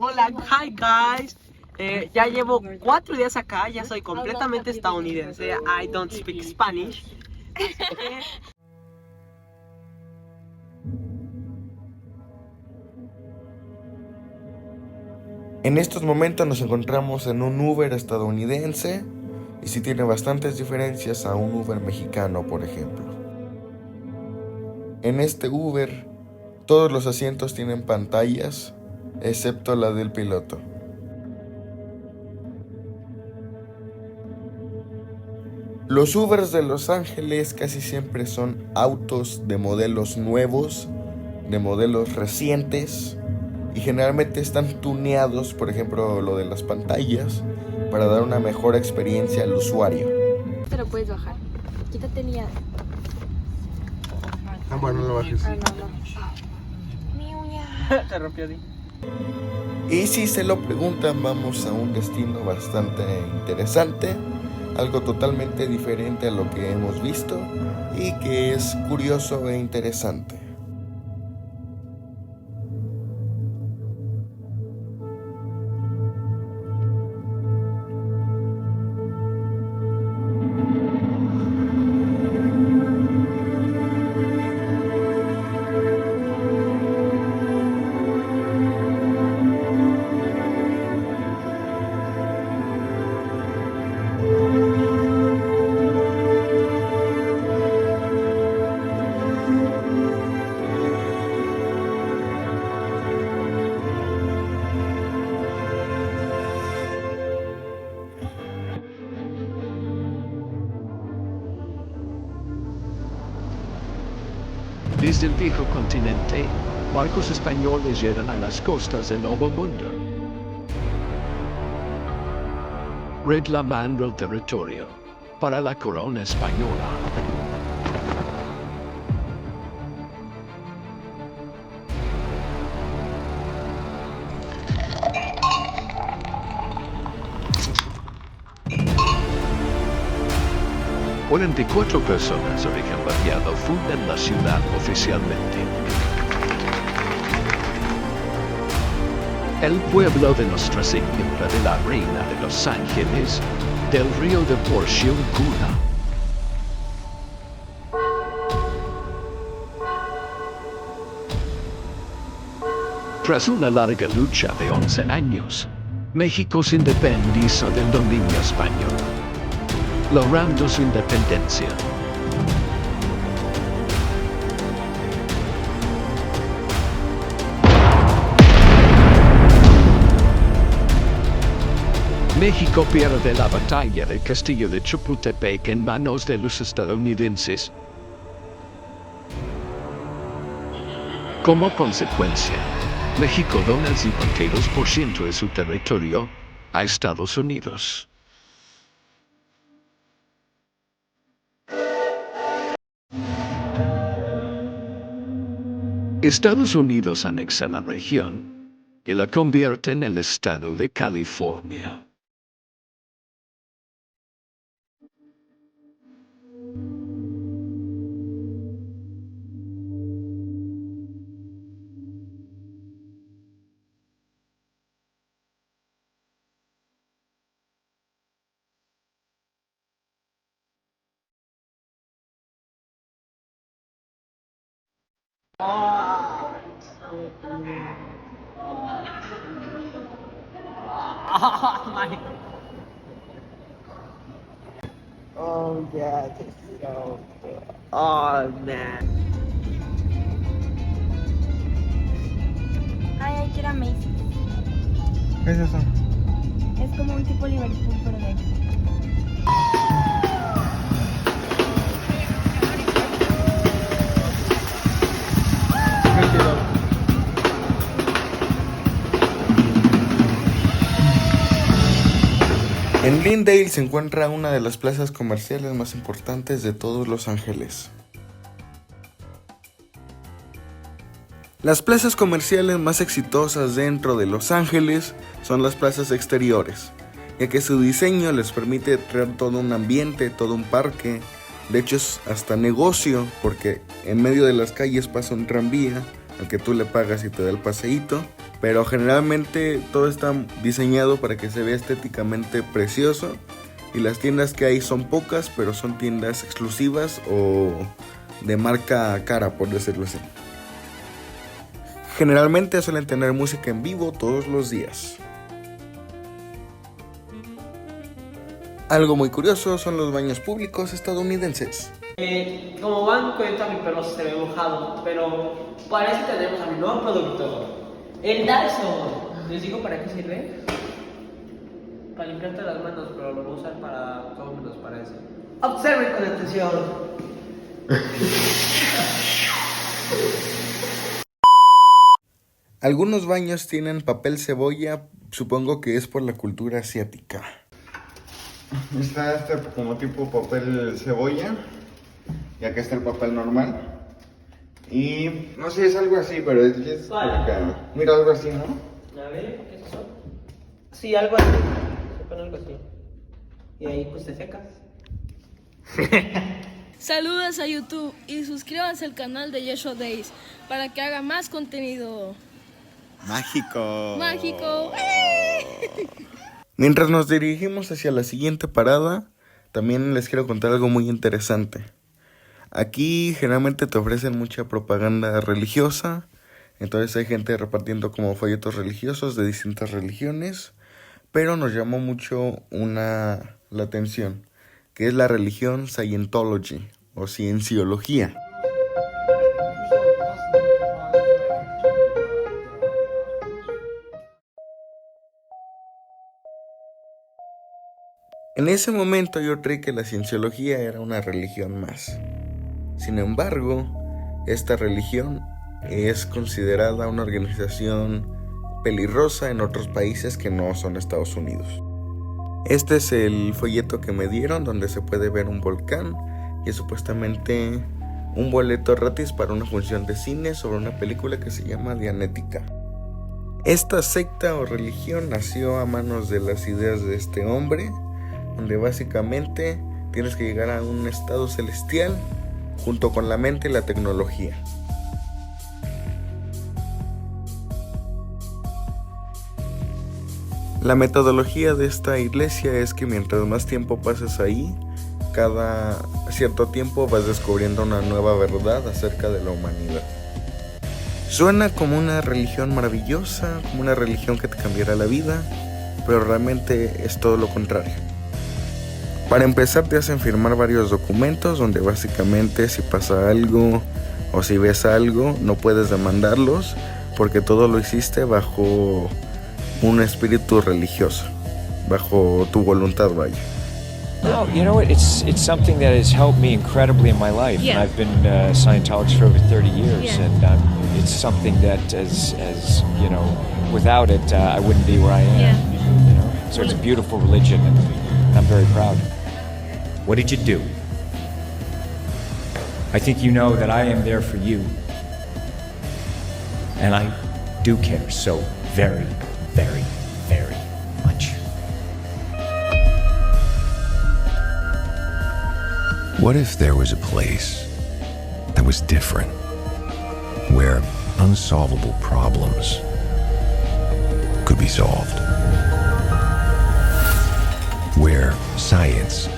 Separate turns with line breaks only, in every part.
Hola, hi guys. Ya llevo 4 días acá, ya soy completamente estadounidense. I don't speak Spanish. Así que
en estos momentos nos encontramos en un Uber estadounidense y sí tiene bastantes diferencias a un Uber mexicano, por ejemplo. En este Uber, todos los asientos tienen pantallas, excepto la del piloto. Los Ubers de Los Ángeles casi siempre son autos de modelos nuevos, de modelos recientes, y generalmente están tuneados, por ejemplo, lo de las pantallas, para dar una mejor experiencia al usuario.
Te lo puedes bajar. Quítate el lado.
Ah, bueno, no lo bajes.
Ah, no. Mi uña.
se rompió ahí.
Y si se lo preguntan, vamos a un destino bastante interesante, algo totalmente diferente a lo que hemos visto y que es curioso e interesante.
Desde el viejo continente, barcos españoles llegan a las costas del Nuevo Mundo, reclamando el territorio para la corona española. 44 personas de origen variado fundan la ciudad oficialmente. El pueblo de Nuestra Señora de la Reina de los Ángeles, del río de Porciúncula. Tras una larga lucha de 11 años, México se independizó del dominio español, logrando su independencia. México pierde la batalla del castillo de Chapultepec en manos de los estadounidenses. Como consecuencia, México dona el 52% de su territorio a Estados Unidos. Estados Unidos anexa la región y la convierte en el estado de California.
Oh my. Oh yeah, this is so good. Oh man.
Ay, hay que ir a Macy's.
¿Qué es eso?
Es como un tipo Liverpool, pero de aquí.
En Glendale se encuentra una de las plazas comerciales más importantes de todos Los Ángeles. Las plazas comerciales más exitosas dentro de Los Ángeles son las plazas exteriores, ya que su diseño les permite crear todo un ambiente, todo un parque. De hecho es hasta negocio, porque en medio de las calles pasa un tranvía al que tú le pagas y te da el paseíto. Pero generalmente todo está diseñado para que se vea estéticamente precioso. Y las tiendas que hay son pocas, pero son tiendas exclusivas o de marca cara, por decirlo así. Generalmente suelen tener música en vivo todos los días. Algo muy curioso son los baños públicos estadounidenses.
Como van, cuenta, mi perro se ve mojado, pero para eso tenemos a mi nuevo producto, el Dyson. ¿Les digo para qué sirve? Para limpiarte las manos, pero lo voy a usar para todo menos para eso. Observen con atención.
Algunos baños tienen papel cebolla, supongo que es por la cultura asiática. Está este como tipo papel cebolla, y acá está el papel normal. Y no sé, es algo así, pero es acá. Mira, algo así, ¿no?
A ver, ¿qué es eso? Sí, algo así. Se pone algo así. Y ahí pues te secas.
Saludos a YouTube y suscríbanse al canal de Yeshua Days para que haga más contenido mágico.
Mientras nos dirigimos hacia la siguiente parada, también les quiero contar algo muy interesante. Aquí generalmente te ofrecen mucha propaganda religiosa, entonces hay gente repartiendo como folletos religiosos de distintas religiones, pero nos llamó mucho la atención, que es la religión Scientology o cienciología. En ese momento yo creí que la cienciología era una religión más. Sin embargo, esta religión es considerada una organización peligrosa en otros países que no son Estados Unidos. Este es el folleto que me dieron donde se puede ver un volcán y es supuestamente un boleto gratis para una función de cine sobre una película que se llama Dianética. Esta secta o religión nació a manos de las ideas de este hombre, donde básicamente tienes que llegar a un estado celestial junto con la mente y la tecnología. La metodología de esta iglesia es que mientras más tiempo pases ahí, cada cierto tiempo vas descubriendo una nueva verdad acerca de la humanidad. Suena como una religión maravillosa, como una religión que te cambiará la vida, pero realmente es todo lo contrario. Para empezar te hacen firmar varios documentos donde básicamente si pasa algo o si ves algo no puedes demandarlos porque todo lo hiciste bajo un espíritu religioso, bajo tu voluntad, vaya.
No, you know what? It's something that has helped me incredibly in my life.
Yeah.
I've been a Scientologist for over 30 years,
Yeah.
and it's something that, as you know, without it, I wouldn't be where I am.
Yeah.
You know, so it's a beautiful religion, and I'm very proud. What did you do? I think you know that I am there for you, and I do care so very, very, very much.
What if there was a place that was different, where unsolvable problems could be solved, where science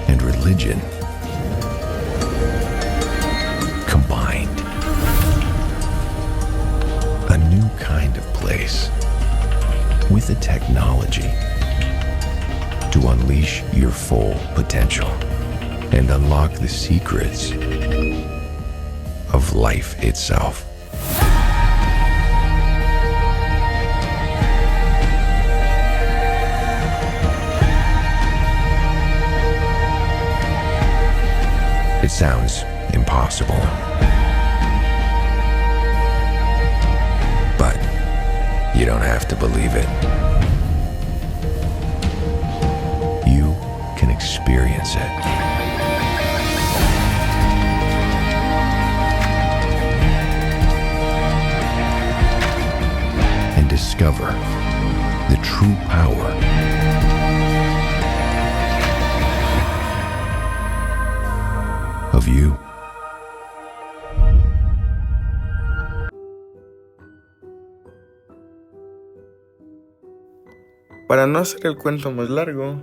and religion combined? A new kind of place with the technology to unleash your full potential and unlock the secrets of life itself. It sounds impossible, but you don't have to believe it. You can experience it. And discover the true power of you.
Para no hacer el cuento más largo,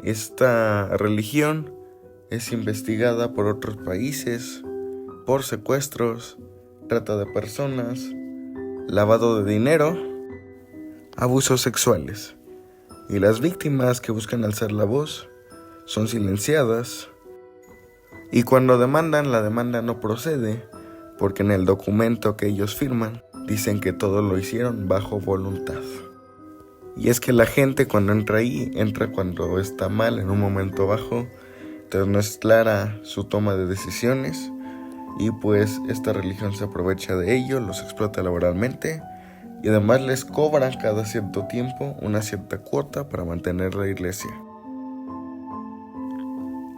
esta religión es investigada por otros países por secuestros, trata de personas, lavado de dinero, abusos sexuales. Y las víctimas que buscan alzar la voz son silenciadas. Y cuando demandan, la demanda no procede, porque en el documento que ellos firman dicen que todo lo hicieron bajo voluntad. Y es que la gente cuando entra ahí, entra cuando está mal, en un momento bajo, entonces no es clara su toma de decisiones, y pues esta religión se aprovecha de ello, los explota laboralmente, y además les cobran cada cierto tiempo una cierta cuota para mantener la iglesia.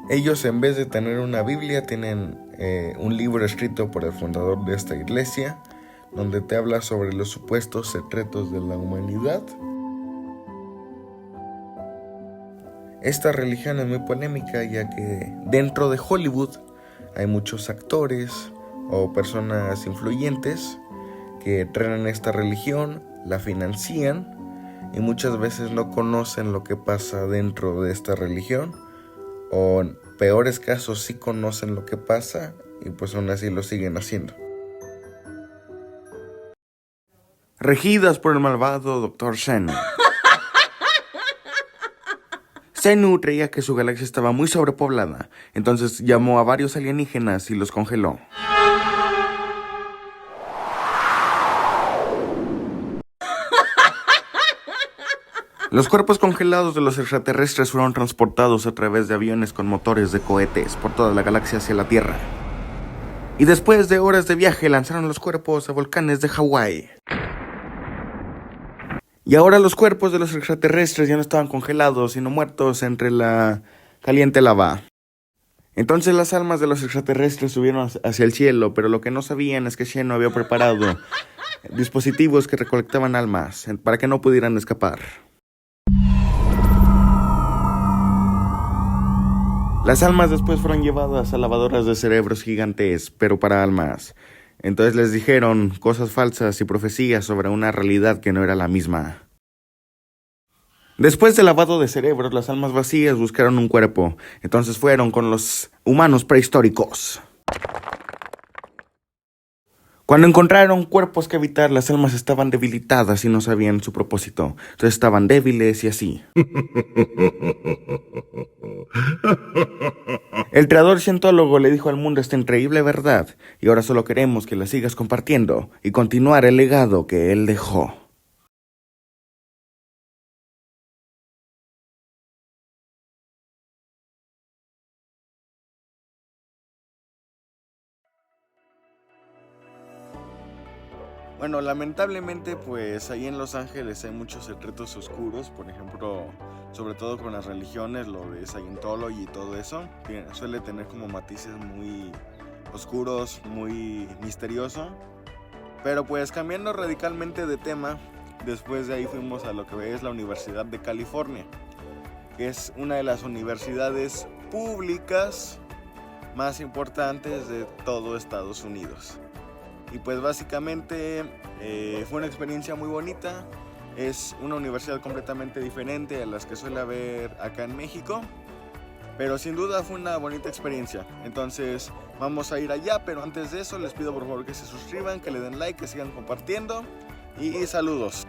Ellos, en vez de tener una Biblia, tienen un libro escrito por el fundador de esta iglesia, donde te habla sobre los supuestos secretos de la humanidad. Esta religión es muy polémica, ya que dentro de Hollywood hay muchos actores o personas influyentes que entrenan esta religión, la financian y muchas veces no conocen lo que pasa dentro de esta religión, o en peores casos sí conocen lo que pasa y pues aún así lo siguen haciendo. Regidas por el malvado Dr. Zenu. Zenu creía que su galaxia estaba muy sobrepoblada, entonces llamó a varios alienígenas y los congeló. Los cuerpos congelados de los extraterrestres fueron transportados a través de aviones con motores de cohetes por toda la galaxia hacia la Tierra. Y después de horas de viaje lanzaron los cuerpos a volcanes de Hawái. Y ahora los cuerpos de los extraterrestres ya no estaban congelados, sino muertos entre la caliente lava. Entonces las almas de los extraterrestres subieron hacia el cielo, pero lo que no sabían es que Zenu había preparado dispositivos que recolectaban almas para que no pudieran escapar. Las almas después fueron llevadas a lavadoras de cerebros gigantes, pero para almas. Entonces les dijeron cosas falsas y profecías sobre una realidad que no era la misma. Después del lavado de cerebros, las almas vacías buscaron un cuerpo. Entonces fueron con los humanos prehistóricos. Cuando encontraron cuerpos que habitar, las almas estaban debilitadas y no sabían su propósito. Entonces estaban débiles y así. El creador cientólogo le dijo al mundo esta increíble verdad, y ahora solo queremos que la sigas compartiendo y continuar el legado que él dejó. Bueno, lamentablemente pues ahí en Los Ángeles hay muchos secretos oscuros, por ejemplo, sobre todo con las religiones, lo de Scientology y todo eso, suele tener como matices muy oscuros, muy misterioso. Pero pues cambiando radicalmente de tema, después de ahí fuimos a lo que es la Universidad de California, que es una de las universidades públicas más importantes de todo Estados Unidos. Y pues básicamente fue una experiencia muy bonita. Es una universidad completamente diferente a las que suele haber acá en México, pero sin duda fue una bonita experiencia. Entonces vamos a ir allá, pero antes de eso les pido por favor que se suscriban, que le den like, que sigan compartiendo y saludos.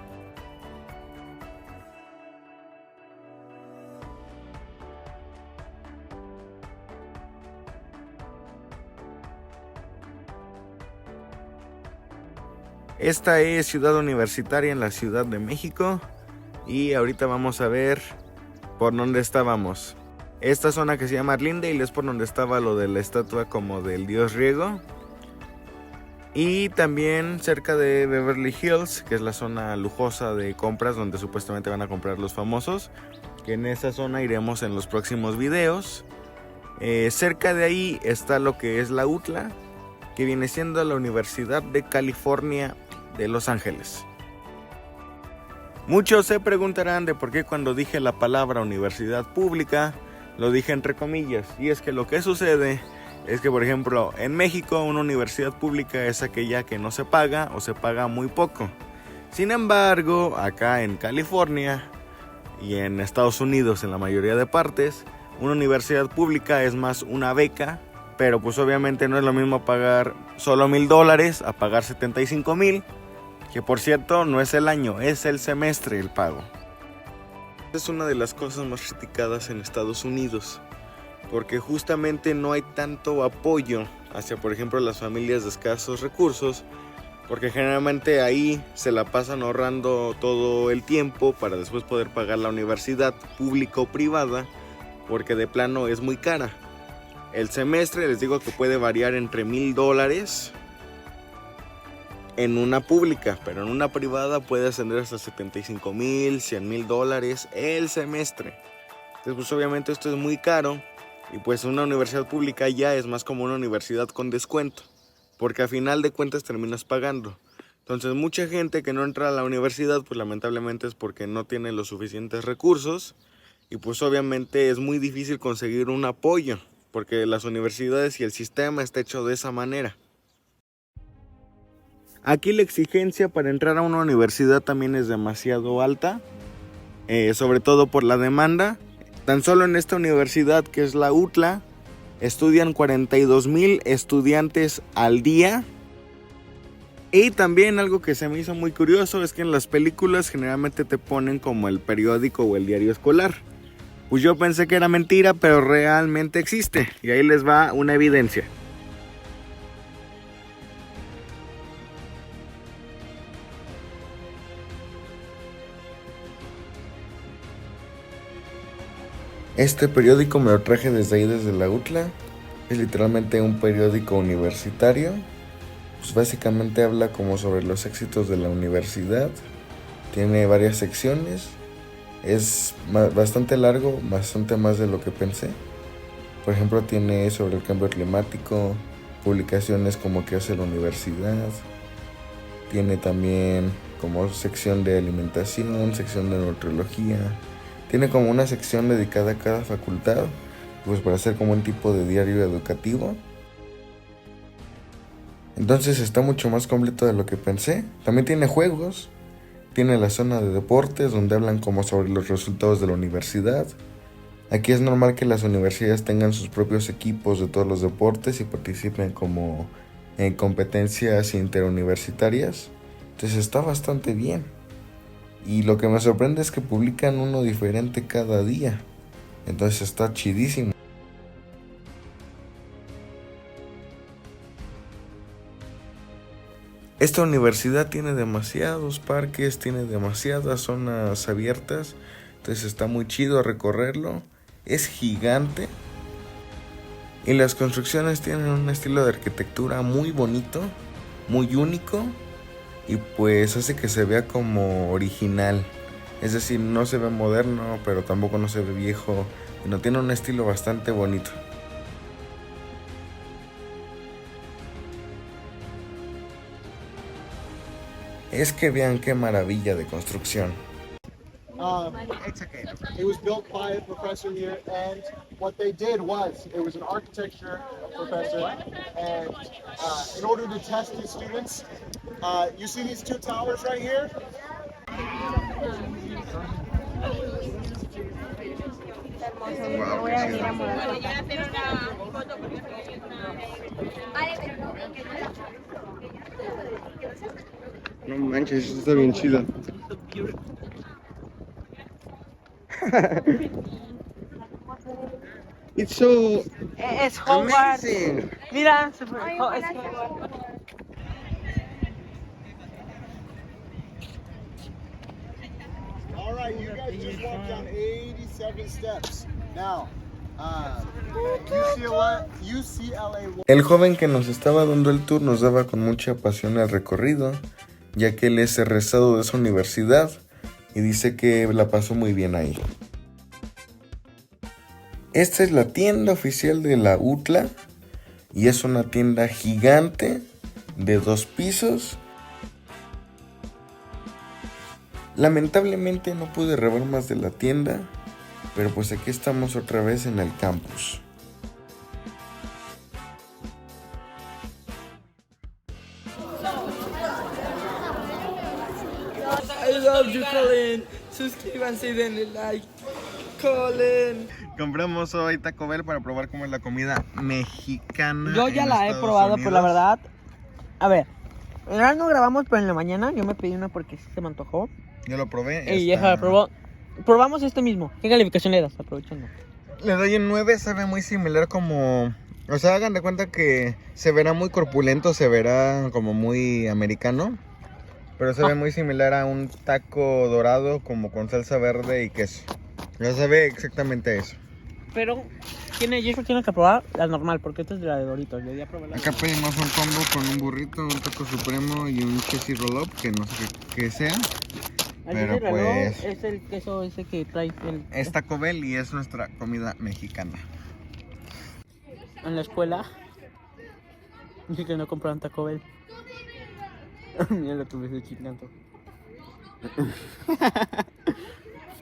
Esta es Ciudad Universitaria en la Ciudad de México y ahorita vamos a ver por dónde estábamos. Esta zona que se llama Arlingdale es por donde estaba lo de la estatua como del dios griego. Y también cerca de Beverly Hills, que es la zona lujosa de compras donde supuestamente van a comprar los famosos, que en esa zona iremos en los próximos videos. Cerca de ahí está lo que es la UTLA, que viene siendo la Universidad de California de Los Ángeles. Muchos se preguntarán de por qué cuando dije la palabra universidad pública lo dije entre comillas, y es que lo que sucede es que, por ejemplo, en México una universidad pública es aquella que no se paga o se paga muy poco. Sin embargo, acá en California y en Estados Unidos en la mayoría de partes, una universidad pública es más una beca, pero pues obviamente no es lo mismo pagar solo $1,000 a pagar 75,000, que por cierto no es el año, es el semestre el pago. Es una de las cosas más criticadas en Estados Unidos, porque justamente no hay tanto apoyo hacia, por ejemplo, las familias de escasos recursos, porque generalmente ahí se la pasan ahorrando todo el tiempo para después poder pagar la universidad pública o privada, porque de plano es muy cara. El semestre les digo que puede variar entre $1,000 en una pública, pero en una privada puede ascender hasta 75,000, $100,000 el semestre. Entonces pues obviamente esto es muy caro, y pues una universidad pública ya es más como una universidad con descuento, porque a final de cuentas terminas pagando. Entonces mucha gente que no entra a la universidad pues lamentablemente es porque no tiene los suficientes recursos, y pues obviamente es muy difícil conseguir un apoyo, porque las universidades y el sistema está hecho de esa manera. Aquí la exigencia para entrar a una universidad también es demasiado alta, sobre todo por la demanda. Tan solo en esta universidad, que es la UTLA, estudian 42,000 estudiantes al día. Y también algo que se me hizo muy curioso es que en las películas generalmente te ponen como el periódico o el diario escolar. Pues yo pensé que era mentira, pero realmente existe, y ahí les va una evidencia. Este periódico me lo traje desde ahí, desde la UTLA. Es literalmente un periódico universitario. Pues básicamente habla como sobre los éxitos de la universidad. Tiene varias secciones. Es bastante largo, bastante más de lo que pensé. Por ejemplo, tiene sobre el cambio climático, publicaciones como qué hace la universidad. Tiene también como sección de alimentación, sección de nutriología. Tiene como una sección dedicada a cada facultad, pues para hacer como un tipo de diario educativo. Entonces está mucho más completo de lo que pensé. También tiene juegos, tiene la zona de deportes donde hablan como sobre los resultados de la universidad. Aquí es normal que las universidades tengan sus propios equipos de todos los deportes y participen como en competencias interuniversitarias. Entonces está bastante bien. Y lo que me sorprende es que publican uno diferente cada día. Entonces está chidísimo. Esta universidad tiene demasiados parques, tiene demasiadas zonas abiertas. Entonces está muy chido recorrerlo. Es gigante. Y las construcciones tienen un estilo de arquitectura muy bonito, muy único. Y pues hace que se vea como original. Es decir, no se ve moderno, pero tampoco no se ve viejo. No, tiene un estilo bastante bonito. Es que vean qué maravilla de construcción.
It's okay. It was built by a professor here, and what they did was, it was an architecture professor, and in order to test his students, you see these two towers right here?
No manches, esto está bien chido. It's so
Es Hogwarts.
amazing.
Mira, se fue. Es Hogwarts.
All right, you guys just walked down 87 steps. Now, UCLA.
El joven que nos estaba dando el tour nos daba con mucha pasión el recorrido, ya que él es egresado de esa universidad y dice que la pasó muy bien ahí. Esta es la tienda oficial de la UTLA y es una tienda gigante de 2 pisos. Lamentablemente no pude robar más de la tienda, pero pues aquí estamos otra vez en el campus.
I love you, Colin. Suscríbanse y denle like. Colin.
Compramos hoy Taco Bell para probar cómo es la comida mexicana.
Yo ya
en
la he
Estados
probado,
Unidos.
pero la verdad. A ver, en realidad no grabamos, pero en la mañana yo me pedí una porque sí se me antojó.
Yo lo probé.
Y ya la probó. Probamos este mismo. ¿Qué calificación le das? Aprovechando.
Le doy un 9, sabe muy similar como... O sea, hagan de cuenta que se verá muy corpulento, se verá como muy americano. Pero se ve muy similar a un taco dorado como con salsa verde y queso. Ya se ve exactamente eso.
Pero tiene que probar la normal, porque esta es de la de Doritos. Yo ya probé la
Acá pedimos un combo con un burrito, un taco supremo y un cheesy roll up, que no sé qué sea. Pero pues
es el queso ese que trae el...
es Taco Bell y es nuestra comida mexicana.
En la escuela dije que no compraban Taco Bell. Mira lo que me estoy chingando.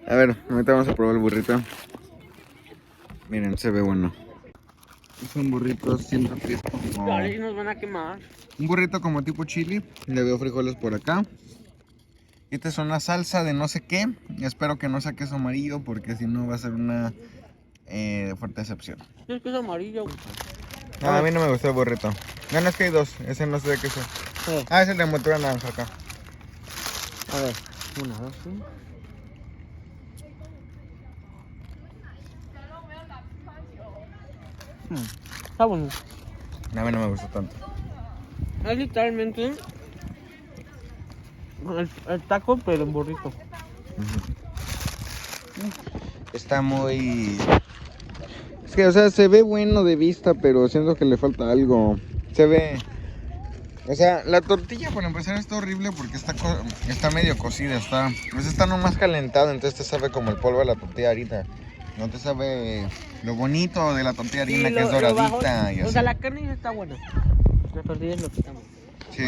A ver, ahorita vamos a probar el burrito. Miren, se ve bueno. Es un burrito, siento que es como...
Dale, nos van a quemar.
Un burrito como tipo chili. Le veo frijoles por acá. Esta es una salsa de no sé qué. Espero que no sea queso amarillo porque si no va a ser una fuerte decepción.
Es queso amarillo.
No, a mí no me gustó el burrito. No, no, es que hay dos. Ese no sé de queso.
Sí.
Ah, es el de envoltura naranja acá.
A ver, una, dos, sí. Está bueno.
A mí no me gustó tanto.
Es literalmente el taco, pero en burrito.
Está muy... Es que, o sea, se ve bueno de vista, pero siento que le falta algo. Se ve... O sea, la tortilla, por empezar, está horrible porque está medio cocida. Pues está nomás calentada, entonces te sabe como el polvo de la tortilla harina. No te sabe lo bonito de la tortilla harina, que es doradita y así.
O sea, la carne ya está buena. La tortilla es lo que está bueno.
Sí.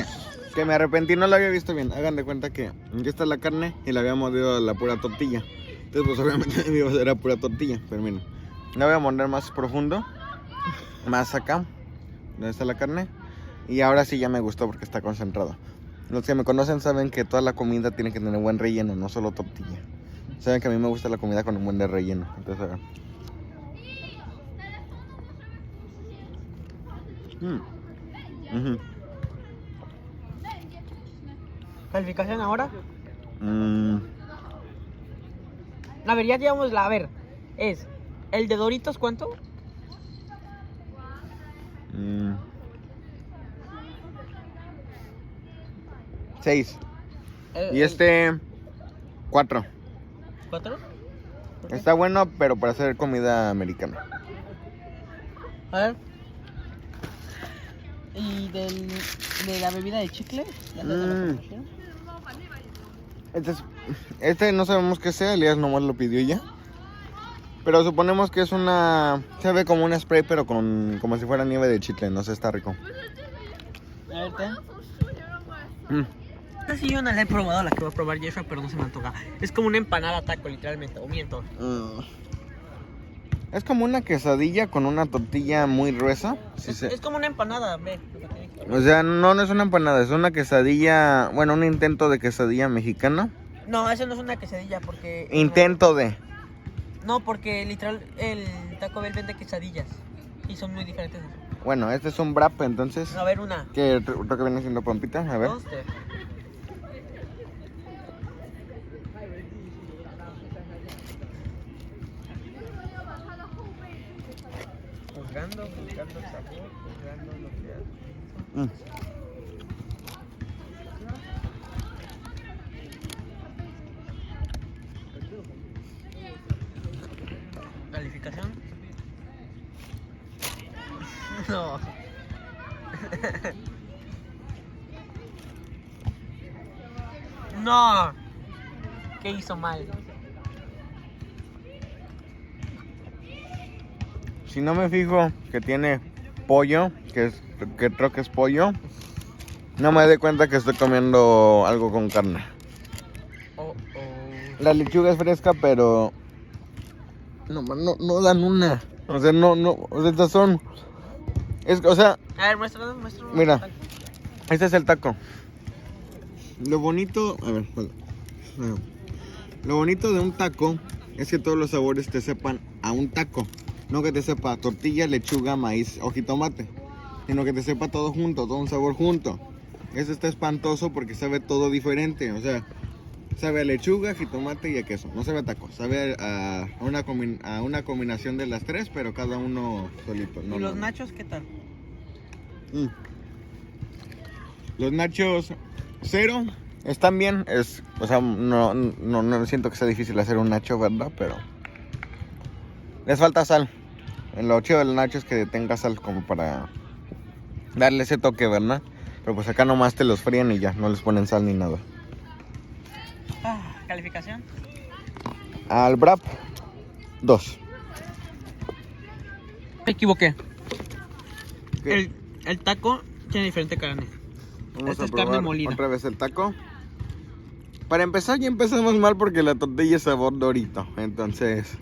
Que me arrepentí, no la había visto bien. Hagan de cuenta que aquí está la carne y la había mordido la pura tortilla. Entonces, pues obviamente me iba a hacer la pura tortilla. Pero miren, la voy a morder más profundo. Más acá, donde está la carne. Y ahora sí ya me gustó porque está concentrado. Los que me conocen saben que toda la comida tiene que tener buen relleno, no solo tortilla. Saben que a mí me gusta la comida con un buen de relleno. Entonces, a ver.
¿Calificación ahora? A ver, ya llevamos la... A ver, es... ¿El de Doritos cuánto?
6. Y este 4.
¿4?
Está bueno, pero para hacer comida americana.
A ver. ¿Y de la bebida de chicle?
Este no sabemos qué sea, Elías nomás lo pidió ya. Pero suponemos que es una... Se ve como un spray, pero como si fuera nieve de chicle, no sé, está rico.
A ver, esta sí yo no la he probado, la que voy a probar Yeshua, pero no se me antoja. Es como una empanada taco, literalmente, o miento.
Es como una quesadilla con una tortilla muy gruesa. Sí,
es como una empanada, ve.
O sea, no es una empanada, es una quesadilla... Bueno, un intento de quesadilla mexicana.
No, eso no es una quesadilla porque...
Intento de...
No, porque literal el Taco Bell vende quesadillas y son muy diferentes.
Bueno, este es un wrap, entonces.
A ver, una.
¿Qué creo que viene siendo pampita? A ver.
Dos, tres. Juzgando el sabor, juzgando lo que hace. ¿Calificación? No. No. ¿Qué hizo mal?
Si no me fijo que tiene pollo, que creo que es pollo, no me doy cuenta que estoy comiendo algo con carne. La lechuga es fresca, pero no dan una. O sea, o sea, estas son... o sea...
A ver, muéstralo.
Mira, este es el taco. Lo bonito... A ver, Lo bonito de un taco es que todos los sabores te sepan a un taco. No que te sepa tortilla, lechuga, maíz o jitomate. Sino que te sepa todo junto, todo un sabor junto. Eso está espantoso porque sabe todo diferente. O sea, sabe a lechuga, jitomate y a queso. No sabe a taco. Sabe a una combinación de las tres, pero cada uno solito.
¿Y los nachos qué tal?
Los nachos cero están bien. O sea, no siento que sea difícil hacer un nacho, ¿verdad? Pero les falta sal. Lo chido del nacho es que tenga sal como para darle ese toque, ¿verdad? Pero pues acá nomás te los fríen y ya, no les ponen sal ni nada.
¿Calificación?
Al Brap, 2.
Me equivoqué. El taco tiene diferente carne.
Vamos
Esta
a
es carne
probar
molida.
otra vez el taco. Para empezar ya empezamos mal porque la tortilla es sabor Dorito. Entonces,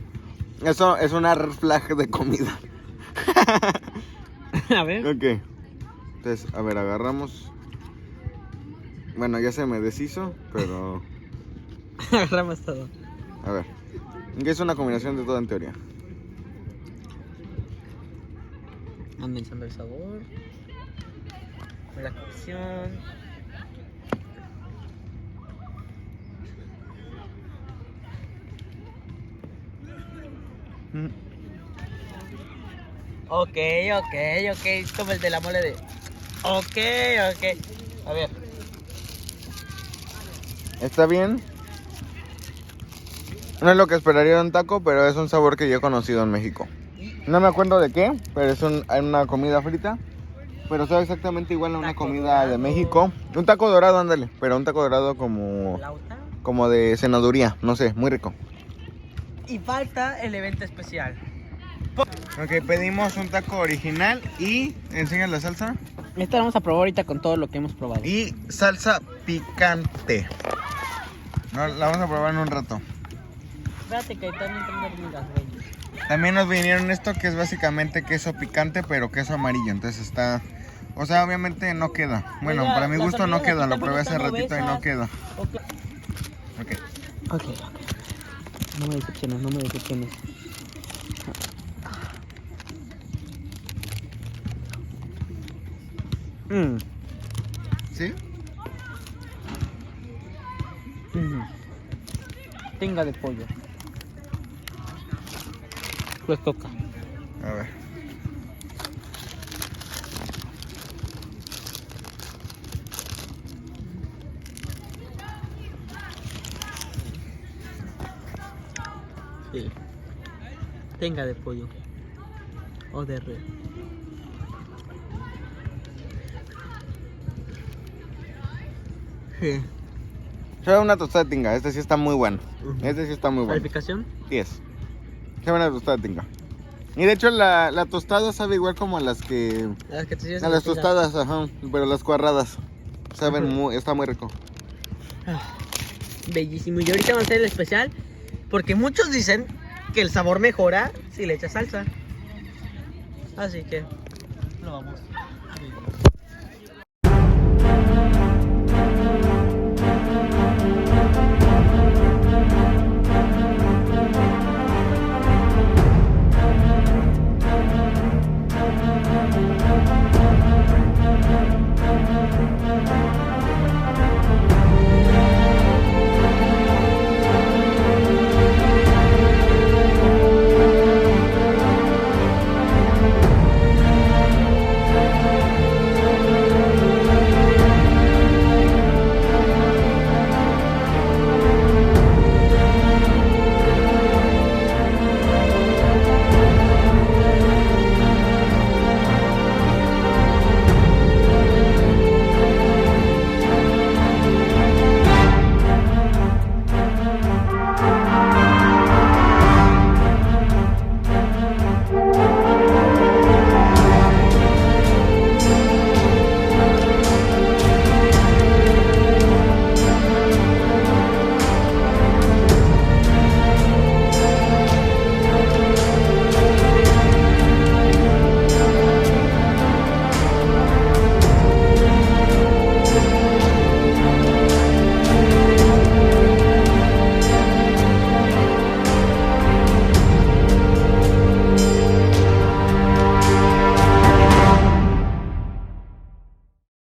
eso es una red flag de comida.
A ver.
Ok. Entonces, a ver, agarramos. Bueno, ya se me deshizo, pero...
Agarramos todo.
A ver. Que es una combinación de todo en teoría.
Analizando el sabor. La cocción. Ok. Como el de la mole de... Ok. A ver.
Está bien. No es lo que esperaría de un taco, pero es un sabor que yo he conocido en México. No me acuerdo de qué, pero es una comida frita. Pero sabe exactamente igual a una comida de México. Un taco dorado, ándale. Pero un taco dorado como de cenaduría. No sé, muy rico.
Y falta el evento especial.
Ok, pedimos un taco original y... ¿Enseñas la salsa?
Esta la vamos a probar ahorita con todo lo que hemos probado.
Y salsa picante. No, la vamos a probar en un rato.
Espérate que también tengo hormigas, güey.
También nos vinieron esto que es básicamente queso picante, pero queso amarillo. Entonces está... O sea, obviamente no queda. Bueno,
Oiga,
para mi
las
gusto no
hormigas
queda.
aquí
Lo probé hace
también
ratito y
están
no
obesas.
queda.
Ok.
Ok.
No me decepciones.
¿Sí?
Tinga de pollo. Pues toca.
A ver.
Sí. Tinga de pollo. O de res.
Sí. Sabe una tostada de tinga. Este sí está muy bueno. Este sí está muy bueno.
¿Calificación?
10. Sabe una tostada de tinga. Y de hecho la tostada sabe igual como a las que...
Las que te sirves
A
en
las
la tienda.
tostadas, ajá. Pero las cuadradas. Saben muy... Está muy rico.
Bellísimo. Y ahorita vamos a hacer el especial. Porque muchos dicen que el sabor mejora si le echas salsa. Así que lo vamos